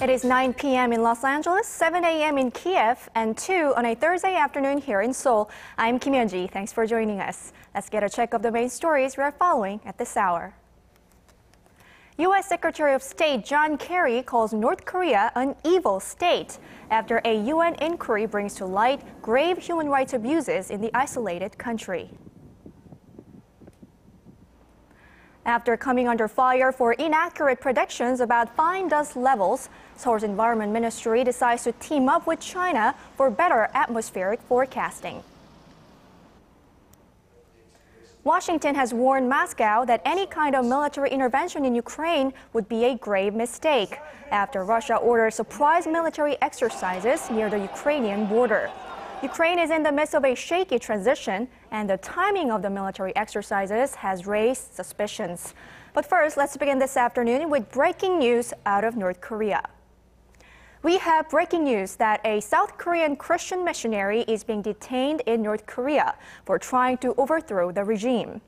It is 9 p.m. in Los Angeles, 7 a.m. in Kiev, and 2 on a Thursday afternoon here in Seoul. I'm Kim Hyun-ji. Thanks for joining us. Let's get a check of the main stories we are following at this hour. U.S. Secretary of State John Kerry calls North Korea an evil state after a UN inquiry brings to light grave human rights abuses in the isolated country. After coming under fire for inaccurate predictions about fine dust levels, Seoul's Environment Ministry decides to team up with China for better atmospheric forecasting. Washington has warned Moscow that any kind of military intervention in Ukraine would be a grave mistake after Russia ordered surprise military exercises near the Ukrainian border. Ukraine is in the midst of a shaky transition, and the timing of the military exercises has raised suspicions. But first, let's begin this afternoon with breaking news out of North Korea. We have breaking news that a South Korean Christian missionary is being detained in North Korea for trying to overthrow the regime.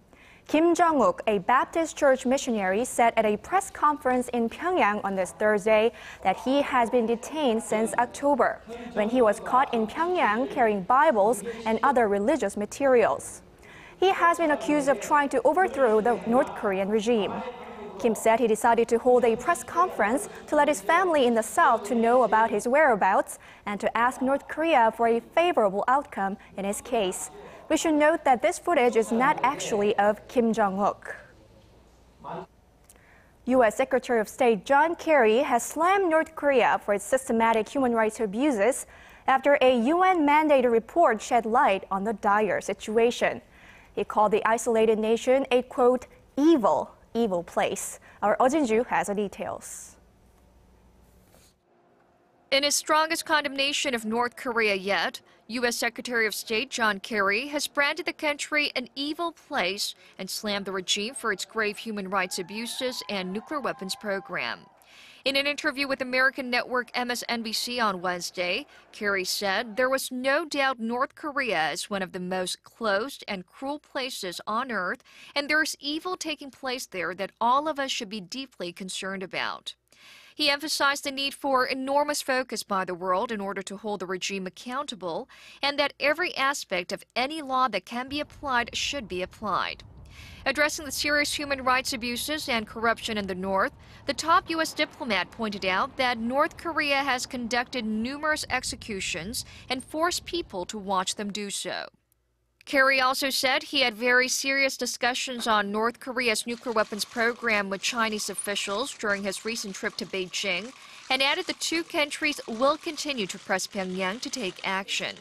Kim Jong-wook, a Baptist church missionary, said at a press conference in Pyongyang on this Thursday that he has been detained since October, when he was caught in Pyongyang carrying Bibles and other religious materials. He has been accused of trying to overthrow the North Korean regime. Kim said he decided to hold a press conference to let his family in the South to know about his whereabouts and to ask North Korea for a favorable outcome in his case. We should note that this footage is not actually of Kim Jong-wook. U.S. Secretary of State John Kerry has slammed North Korea for its systematic human rights abuses after a UN-mandated report shed light on the dire situation. He called the isolated nation a, quote, evil place. Our Oh Jin-ju has the details. In his strongest condemnation of North Korea yet, U.S. Secretary of State John Kerry has branded the country an evil place and slammed the regime for its grave human rights abuses and nuclear weapons program. In an interview with American network MSNBC on Wednesday, Kerry said there was no doubt North Korea is one of the most closed and cruel places on earth, and there is evil taking place there that all of us should be deeply concerned about. He emphasized the need for enormous focus by the world in order to hold the regime accountable, and that every aspect of any law that can be applied should be applied. Addressing the serious human rights abuses and corruption in the North, the top U.S. diplomat pointed out that North Korea has conducted numerous executions and forced people to watch them do so. Kerry also said he had very serious discussions on North Korea's nuclear weapons program with Chinese officials during his recent trip to Beijing, and added the two countries will continue to press Pyongyang to take action.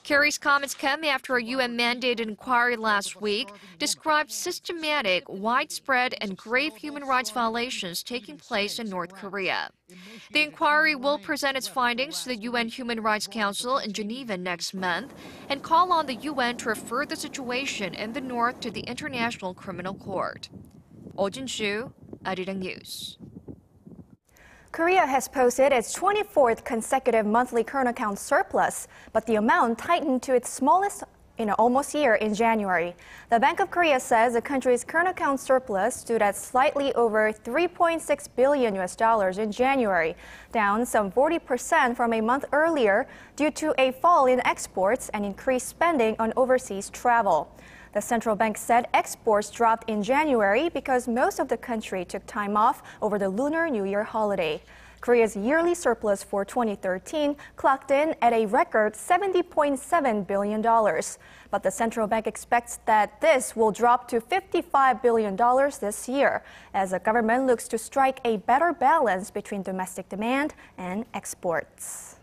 Kerry's comments come after a UN-mandated inquiry last week described systematic, widespread, and grave human rights violations taking place in North Korea. The inquiry will present its findings to the UN Human Rights Council in Geneva next month and call on the UN to refer the situation in the North to the International Criminal Court. Oh Jin-ju, ARIRANG News. Korea has posted its 24th consecutive monthly current account surplus, but the amount tightened to its smallest in almost a year in January. The Bank of Korea says the country's current account surplus stood at slightly over $3.6 billion in January, down some 40% from a month earlier due to a fall in exports and increased spending on overseas travel. The central bank said exports dropped in January because most of the country took time off over the Lunar New Year holiday. Korea's yearly surplus for 2013 clocked in at a record $70.7 billion. But the central bank expects that this will drop to $55 billion this year, as the government looks to strike a better balance between domestic demand and exports.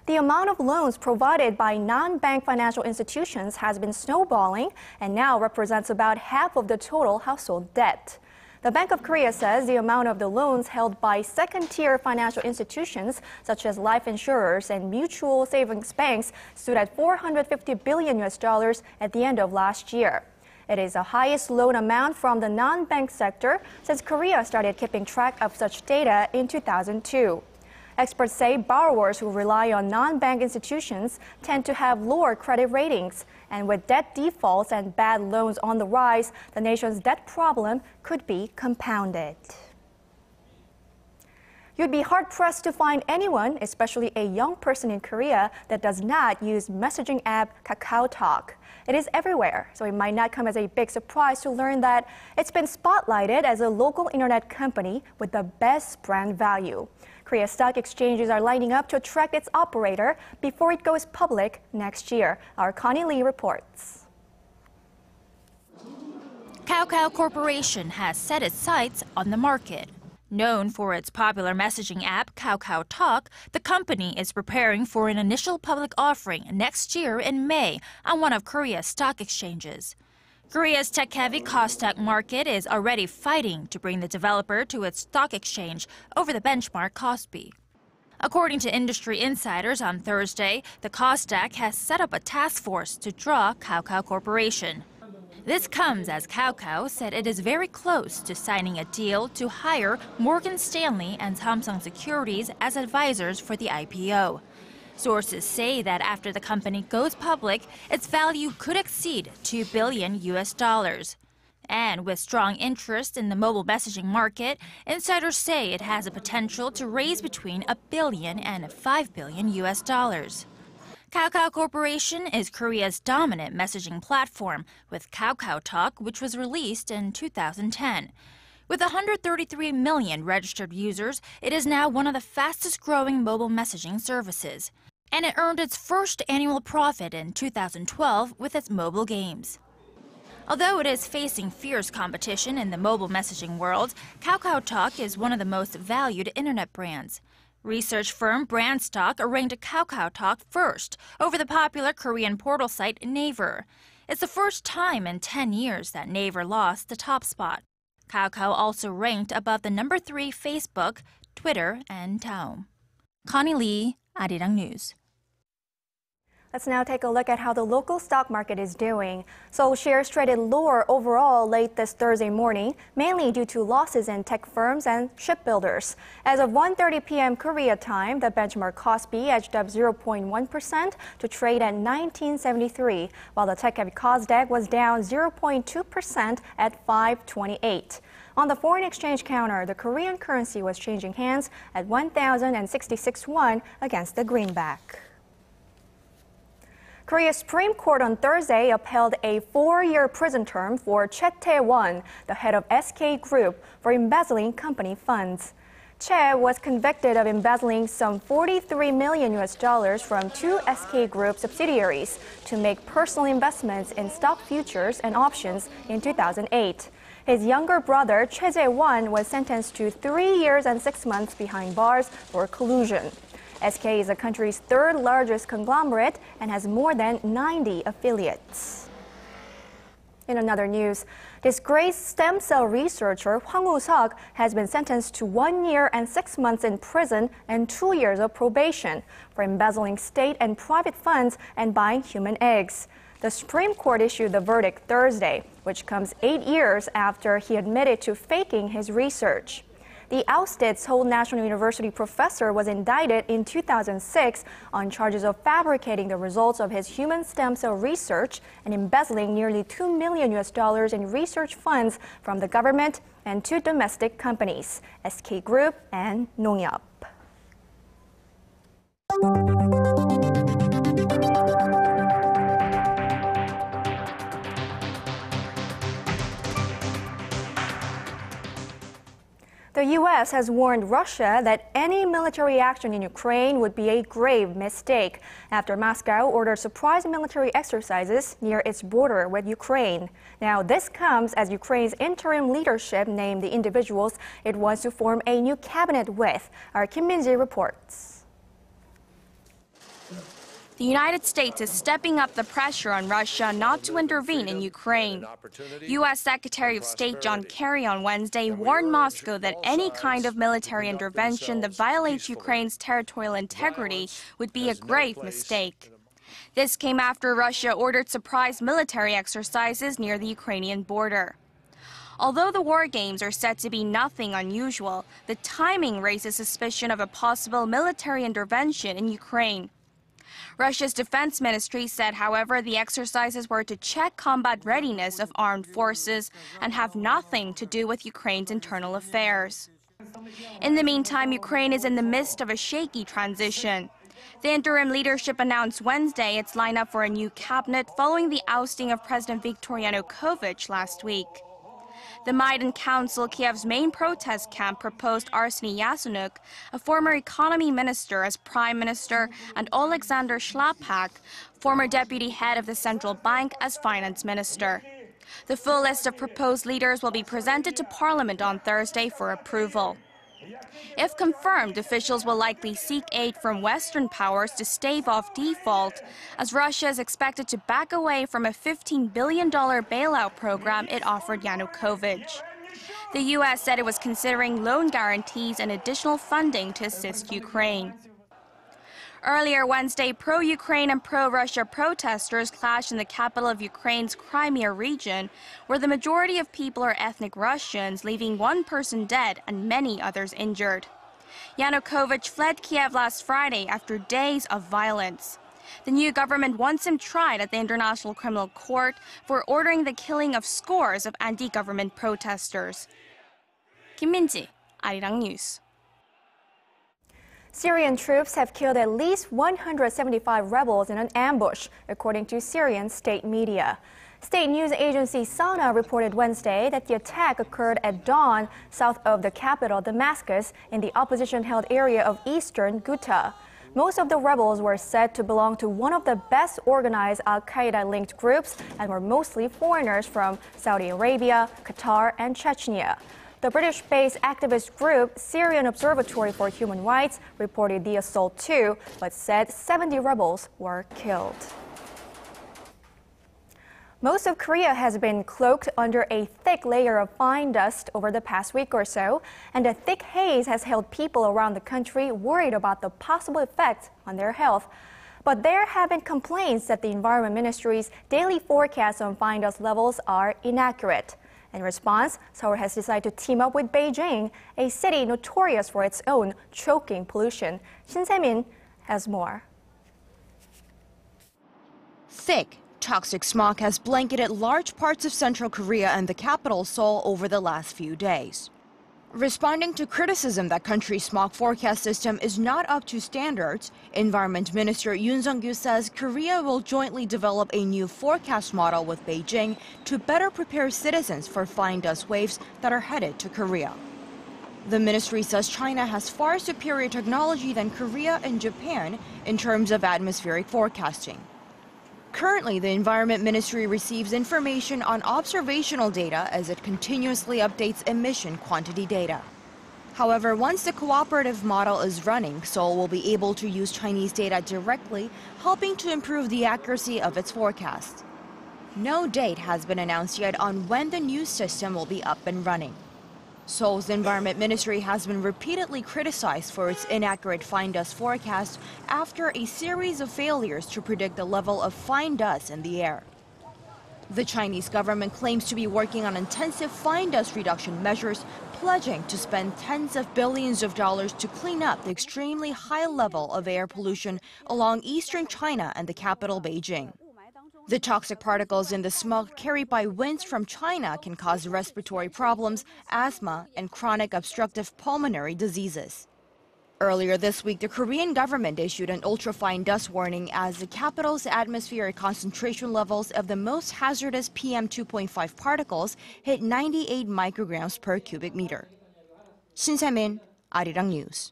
The amount of loans provided by non-bank financial institutions has been snowballing and now represents about half of the total household debt. The Bank of Korea says the amount of the loans held by second-tier financial institutions, such as life insurers and mutual savings banks, stood at $450 billion at the end of last year. It is the highest loan amount from the non-bank sector since Korea started keeping track of such data in 2002. Experts say borrowers who rely on non-bank institutions tend to have lower credit ratings, and with debt defaults and bad loans on the rise, the nation's debt problem could be compounded. You'd be hard-pressed to find anyone, especially a young person in Korea, that does not use messaging app Kakao Talk. It is everywhere, so it might not come as a big surprise to learn that it's been spotlighted as a local internet company with the best brand value. Korea's stock exchanges are lining up to attract its operator before it goes public next year. Our Connie Lee reports. Kakao Corporation has set its sights on the market. Known for its popular messaging app, Kakao Talk, the company is preparing for an initial public offering next year in May on one of Korea's stock exchanges. Korea's tech-heavy Kosdaq market is already fighting to bring the developer to its stock exchange over the benchmark Kospi. According to industry insiders on Thursday, the Kosdaq has set up a task force to draw Kakao Corporation. This comes as Kakao said it is very close to signing a deal to hire Morgan Stanley and Samsung Securities as advisors for the IPO. Sources say that after the company goes public, its value could exceed $2 billion. And with strong interest in the mobile messaging market, insiders say it has a potential to raise between $1 billion and $5 billion. Kakao Corporation is Korea's dominant messaging platform, with Kakao Talk, which was released in 2010. With 133 million registered users, it is now one of the fastest-growing mobile messaging services. And it earned its first annual profit in 2012 with its mobile games. Although it is facing fierce competition in the mobile messaging world, Kakao Talk is one of the most valued internet brands. Research firm Brandstock ranked Kakao Talk first over the popular Korean portal site Naver. It's the first time in 10 years that Naver lost the top spot. Kakao also ranked above the number 3 Facebook, Twitter, and Daum. Connie Lee, ARIRANG News. Let's now take a look at how the local stock market is doing. Seoul shares traded lower overall late this Thursday morning, mainly due to losses in tech firms and shipbuilders. As of 1:30 p.m. Korea time, the benchmark Kospi edged up 0.1% to trade at 1973, while the tech-heavy Kosdaq was down 0.2% at 528. On the foreign exchange counter, the Korean currency was changing hands at 1,066 won against the greenback. Korea's Supreme Court on Thursday upheld a 4-year prison term for Choi Tae-won, the head of SK Group, for embezzling company funds. Choi was convicted of embezzling some $43 million from 2 SK Group subsidiaries to make personal investments in stock futures and options in 2008. His younger brother, Choi Jae-won, was sentenced to 3 years and 6 months behind bars for collusion. SK is the country's 3rd largest conglomerate and has more than 90 affiliates. In another news, disgraced stem cell researcher Hwang Woo-suk has been sentenced to 1 year and 6 months in prison and 2 years of probation for embezzling state and private funds and buying human eggs. The Supreme Court issued the verdict Thursday, which comes 8 years after he admitted to faking his research. The ousted Seoul National University professor was indicted in 2006 on charges of fabricating the results of his human stem cell research and embezzling nearly $2 million in research funds from the government and 2 domestic companies, SK Group and Nonghyup. The U.S. has warned Russia that any military action in Ukraine would be a grave mistake after Moscow ordered surprise military exercises near its border with Ukraine. Now, this comes as Ukraine's interim leadership named the individuals it wants to form a new cabinet with. Our Kim Min-ji reports. The United States is stepping up the pressure on Russia not to intervene in Ukraine. U.S. Secretary of State John Kerry on Wednesday warned Moscow that any kind of military intervention that violates Ukraine's territorial integrity would be a grave mistake. This came after Russia ordered surprise military exercises near the Ukrainian border. Although the war games are said to be nothing unusual, the timing raises suspicion of a possible military intervention in Ukraine. Russia's defense ministry said, however, the exercises were to check combat readiness of armed forces and have nothing to do with Ukraine's internal affairs. In the meantime, Ukraine is in the midst of a shaky transition. The interim leadership announced Wednesday its lineup for a new cabinet following the ousting of President Viktor Yanukovych last week. The Maidan Council, Kiev's main protest camp, proposed Arseny Yatsenuk, a former economy minister, as prime minister, and Alexander Shlapak, former deputy head of the central bank, as finance minister. The full list of proposed leaders will be presented to Parliament on Thursday for approval. If confirmed, officials will likely seek aid from Western powers to stave off default, as Russia is expected to back away from a $15 billion bailout program it offered Yanukovych. The U.S. said it was considering loan guarantees and additional funding to assist Ukraine. Earlier Wednesday, pro-Ukraine and pro-Russia protesters clashed in the capital of Ukraine's Crimea region, where the majority of people are ethnic Russians, leaving one person dead and many others injured. Yanukovych fled Kiev last Friday after days of violence. The new government wants him tried at the International Criminal Court for ordering the killing of scores of anti-government protesters. Kim Min-ji, ARIRANG News. Syrian troops have killed at least 175 rebels in an ambush, according to Syrian state media. State news agency Sana reported Wednesday that the attack occurred at dawn south of the capital, Damascus, in the opposition-held area of eastern Ghouta. Most of the rebels were said to belong to one of the best organized al-Qaeda-linked groups and were mostly foreigners from Saudi Arabia, Qatar, and Chechnya. The British-based activist group Syrian Observatory for Human Rights reported the assault too, but said 70 rebels were killed. Most of Korea has been cloaked under a thick layer of fine dust over the past week or so, and the thick haze has held people around the country worried about the possible effects on their health. But there have been complaints that the Environment Ministry's daily forecasts on fine dust levels are inaccurate. In response, Seoul has decided to team up with Beijing, a city notorious for its own choking pollution. Shin Se-min has more. Thick, toxic smog has blanketed large parts of central Korea and the capital, Seoul, over the last few days. Responding to criticism that country's smog forecast system is not up to standards, Environment Minister Yoon Sung-kyu says Korea will jointly develop a new forecast model with Beijing to better prepare citizens for fine dust waves that are headed to Korea. The ministry says China has far superior technology than Korea and Japan in terms of atmospheric forecasting. Currently, the Environment Ministry receives information on observational data as it continuously updates emission quantity data. However, once the cooperative model is running, Seoul will be able to use Chinese data directly, helping to improve the accuracy of its forecast. No date has been announced yet on when the new system will be up and running. Seoul's Environment Ministry has been repeatedly criticized for its inaccurate fine dust forecast after a series of failures to predict the level of fine dust in the air. The Chinese government claims to be working on intensive fine dust reduction measures, pledging to spend tens of billions of dollars to clean up the extremely high level of air pollution along eastern China and the capital, Beijing. The toxic particles in the smog carried by winds from China can cause respiratory problems, asthma, and chronic obstructive pulmonary diseases. Earlier this week, the Korean government issued an ultrafine dust warning as the capital's atmospheric concentration levels of the most hazardous PM 2.5 particles hit 98 micrograms per cubic meter. Shin Se-min, ARIRANG News.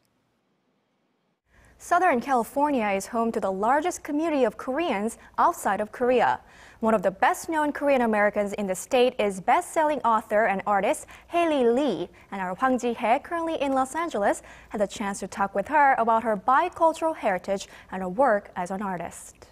Southern California is home to the largest community of Koreans outside of Korea. One of the best-known Korean Americans in the state is best-selling author and artist Haley Lee, and our Hwang Jihye, currently in Los Angeles, had the chance to talk with her about her bicultural heritage and her work as an artist.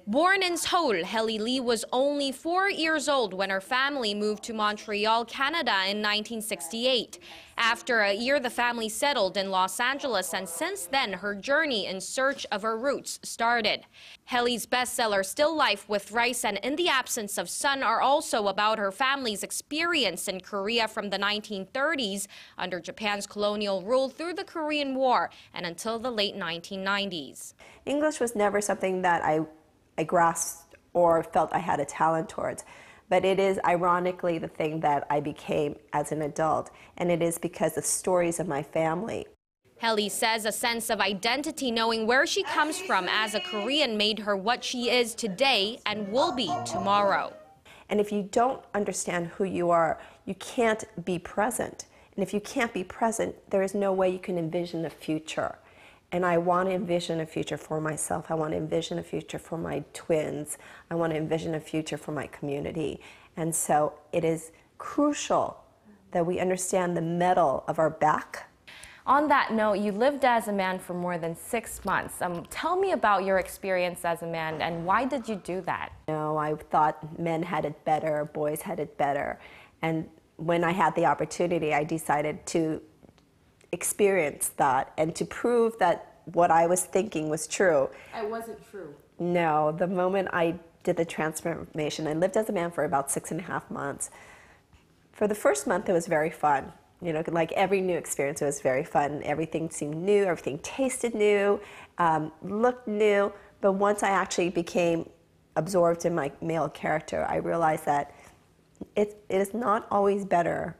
Born in Seoul, Haley Lee was only 4 years old when her family moved to Montreal, Canada in 1968. After a year, the family settled in Los Angeles, and since then, her journey in search of her roots started. Haley's bestseller, Still Life with Rice and In the Absence of Sun, are also about her family's experience in Korea from the 1930s under Japan's colonial rule through the Korean War and until the late 1990s. English was never something that I grasped or felt I had a talent towards. But it is ironically the thing that I became as an adult, and it is because of stories of my family. Helly says a sense of identity, knowing where she comes from as a Korean, made her what she is today and will be tomorrow. And if you don't understand who you are, you can't be present. And if you can't be present, there is no way you can envision a future. And I want to envision a future for myself. I want to envision a future for my twins. I want to envision a future for my community. And so it is crucial that we understand the metal of our back. On that note, you lived as a man for more than 6 months. Tell me about your experience as a man and why did you do that? You know, I thought men had it better, boys had it better. And when I had the opportunity, I decided to experience that and to prove that what I was thinking was true. It wasn't true. No, the moment I did the transformation, I lived as a man for about 6.5 months. For the first month, it was very fun. You know, like every new experience, it was very fun. Everything seemed new, everything tasted new, looked new. But once I actually became absorbed in my male character, I realized that it is not always better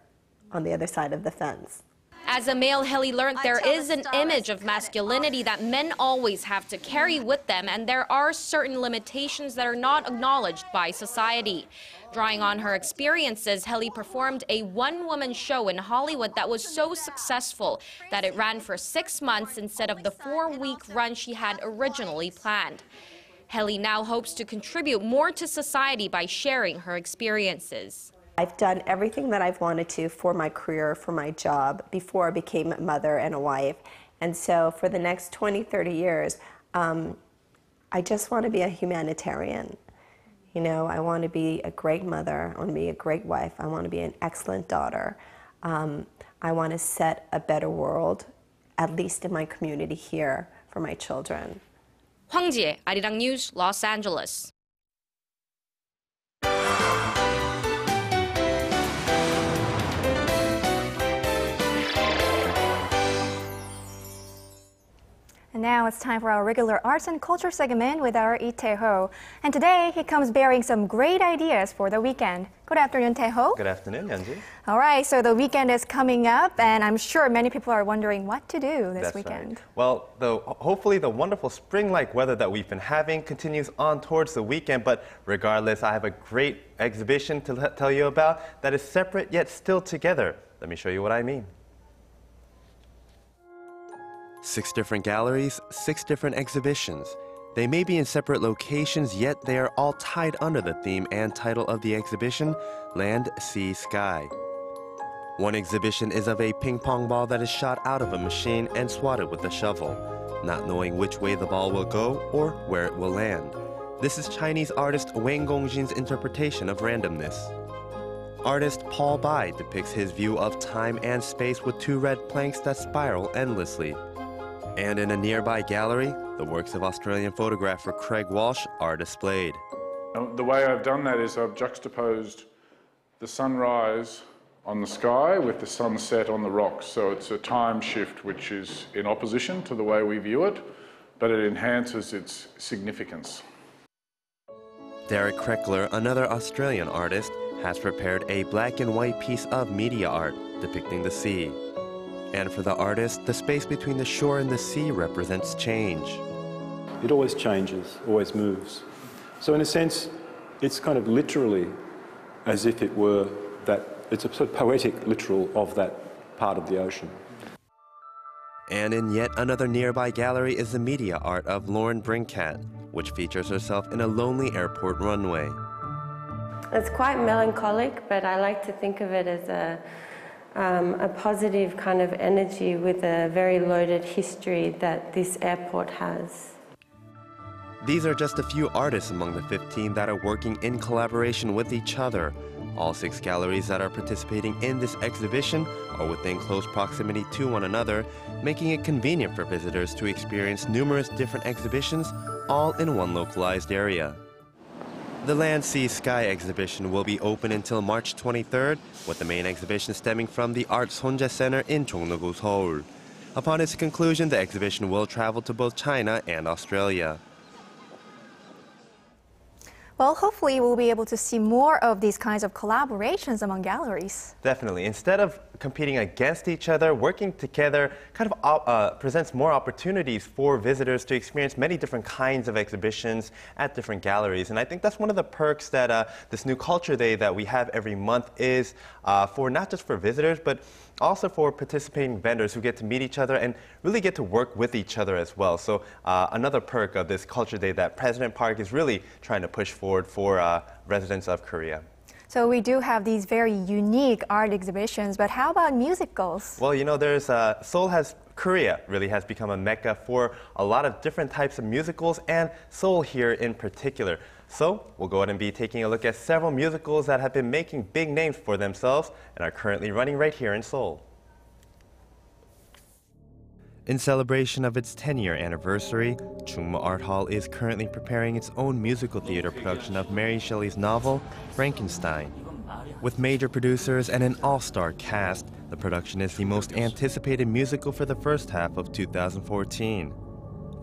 on the other side of the fence. As a male, Helly learned there is an image of masculinity that men always have to carry with them, and there are certain limitations that are not acknowledged by society. Drawing on her experiences, Helly performed a one-woman show in Hollywood that was so successful that it ran for 6 months instead of the 4-week run she had originally planned. Helly now hopes to contribute more to society by sharing her experiences. I've done everything that I've wanted to for my career, for my job, before I became a mother and a wife. And so for the next 20, 30 years, I just want to be a humanitarian. You know, I want to be a great mother, I want to be a great wife, I want to be an excellent daughter. I want to set a better world, at least in my community here, for my children. Hwang Jihye, ARIRANG News, Los Angeles. And now it's time for our regular arts and culture segment with our Lee Tae-ho. And today he comes bearing some great ideas for the weekend. Good afternoon, Tae-ho. Good afternoon, Yeonji. All right, so the weekend is coming up, and I'm sure many people are wondering what to do this weekend. Right. Well, hopefully the wonderful spring-like weather that we've been having continues on towards the weekend, but regardless, I have a great exhibition to tell you about that is separate yet still together. Let me show you what I mean. 6 different galleries, 6 different exhibitions. They may be in separate locations, yet they are all tied under the theme and title of the exhibition, Land, Sea, Sky. One exhibition is of a ping-pong ball that is shot out of a machine and swatted with a shovel, not knowing which way the ball will go or where it will land. This is Chinese artist Wang Gongjin's interpretation of randomness. Artist Paul Bai depicts his view of time and space with 2 red planks that spiral endlessly. And in a nearby gallery, the works of Australian photographer Craig Walsh are displayed. The way I've done that is I've juxtaposed the sunrise on the sky with the sunset on the rocks. So it's a time shift which is in opposition to the way we view it, but it enhances its significance. Derek Kreckler, another Australian artist, has prepared a black and white piece of media art depicting the sea. And for the artist, the space between the shore and the sea represents change. It always changes, always moves. So in a sense, it's kind of literally as if it were that, it's a sort of poetic literal of that part of the ocean. And in yet another nearby gallery is the media art of Lauren Brinkat, which features herself in a lonely airport runway. It's quite melancholic, but I like to think of it as a positive kind of energy with a very loaded history that this airport has. These are just a few artists among the 15 that are working in collaboration with each other. All 6 galleries that are participating in this exhibition are within close proximity to one another, making it convenient for visitors to experience numerous different exhibitions, all in one localized area. The Land, Sea, Sky exhibition will be open until March 23rd, with the main exhibition stemming from the Art Sonje Center in Chongno-gu, Seoul. Upon its conclusion, the exhibition will travel to both China and Australia. Well, hopefully we'll be able to see more of these kinds of collaborations among galleries. Definitely. Instead of competing against each other, working together kind of presents more opportunities for visitors to experience many different kinds of exhibitions at different galleries. And I think that's one of the perks that this new Culture Day that we have every month is for not just for visitors, but also for participating vendors who get to meet each other and really get to work with each other as well. So another perk of this Culture Day that President Park is really trying to push forward for residents of Korea. So we do have these very unique art exhibitions, but how about musicals? Well, you know, Korea really has become a mecca for a lot of different types of musicals, and Seoul here in particular. So we'll go ahead and be taking a look at several musicals that have been making big names for themselves and are currently running right here in Seoul. In celebration of its 10-year anniversary, Chungmu Art Hall is currently preparing its own musical theater production of Mary Shelley's novel, Frankenstein. With major producers and an all-star cast, the production is the most anticipated musical for the first half of 2014.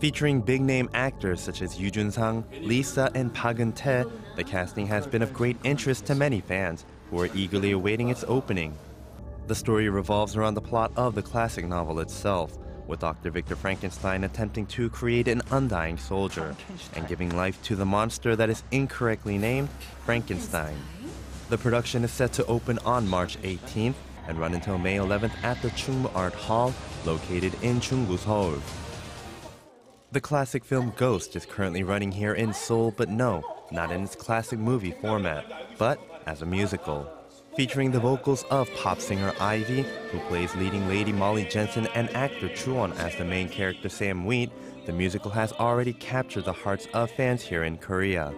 Featuring big-name actors such as Yoo Jun-sang, Lisa, and Park Eun-tae, the casting has been of great interest to many fans who are eagerly awaiting its opening. The story revolves around the plot of the classic novel itself, with Dr. Victor Frankenstein attempting to create an undying soldier and giving life to the monster that is incorrectly named Frankenstein. The production is set to open on March 18th and run until May 11th at the Chungmu Art Hall, located in Chunggu, Seoul. The classic film Ghost is currently running here in Seoul, but no, not in its classic movie format, but as a musical. Featuring the vocals of pop singer Ivy, who plays leading lady Molly Jensen, and actor Chuon as the main character Sam Wheat, the musical has already captured the hearts of fans here in Korea.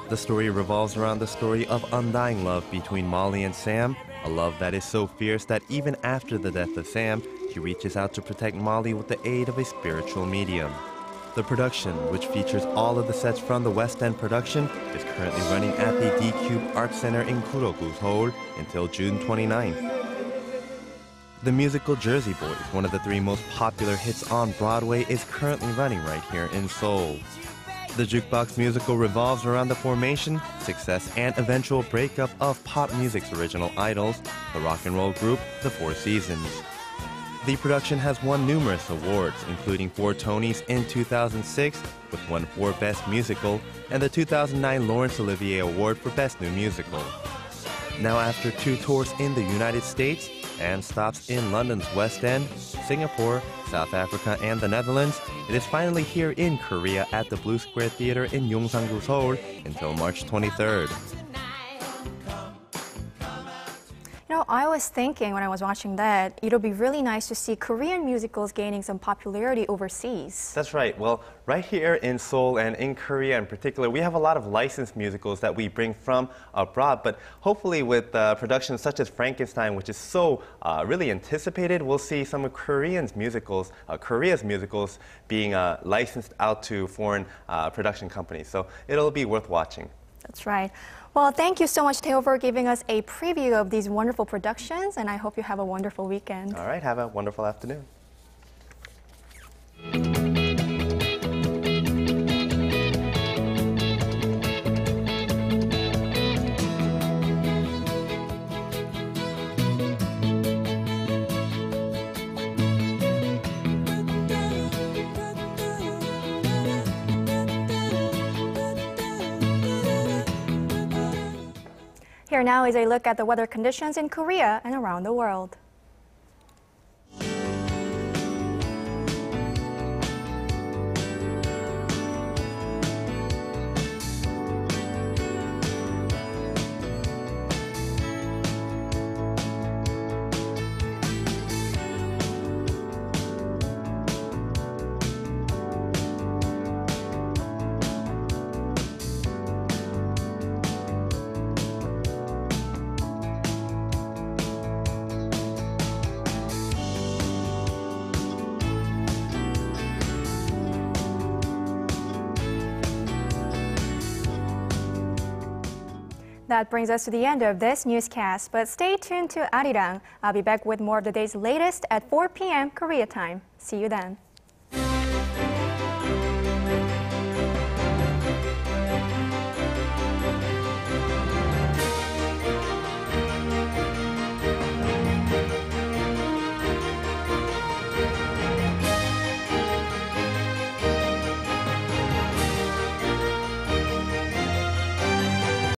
The story revolves around the story of undying love between Molly and Sam, a love that is so fierce that even after the death of Sam, he reaches out to protect Molly with the aid of a spiritual medium. The production, which features all of the sets from the West End production, is currently running at the D-Cube Art Center in Kurogu, Seoul until June 29th. The musical Jersey Boys, one of the 3 most popular hits on Broadway, is currently running right here in Seoul. The jukebox musical revolves around the formation, success, and eventual breakup of pop music's original idols, the rock and roll group The Four Seasons. The production has won numerous awards, including 4 Tonys in 2006, with 1 for Best Musical, and the 2009 Laurence Olivier Award for Best New Musical. Now after 2 tours in the United States and stops in London's West End, Singapore, South Africa, and the Netherlands, it is finally here in Korea at the Blue Square Theater in Yongsan-gu, Seoul until March 23rd. You know, I was thinking when I was watching that, it'll be really nice to see Korean musicals gaining some popularity overseas. That's right. Well, right here in Seoul and in Korea in particular, we have a lot of licensed musicals that we bring from abroad. But hopefully with productions such as Frankenstein, which is so really anticipated, we'll see some of Korea's musicals being licensed out to foreign production companies. So it'll be worth watching. That's right. Well, thank you so much, Theo, for giving us a preview of these wonderful productions, and I hope you have a wonderful weekend. All right, have a wonderful afternoon. Here now is a look at the weather conditions in Korea and around the world. That brings us to the end of this newscast, but stay tuned to ARIRANG. I'll be back with more of the day's latest at 4 p.m. Korea time. See you then.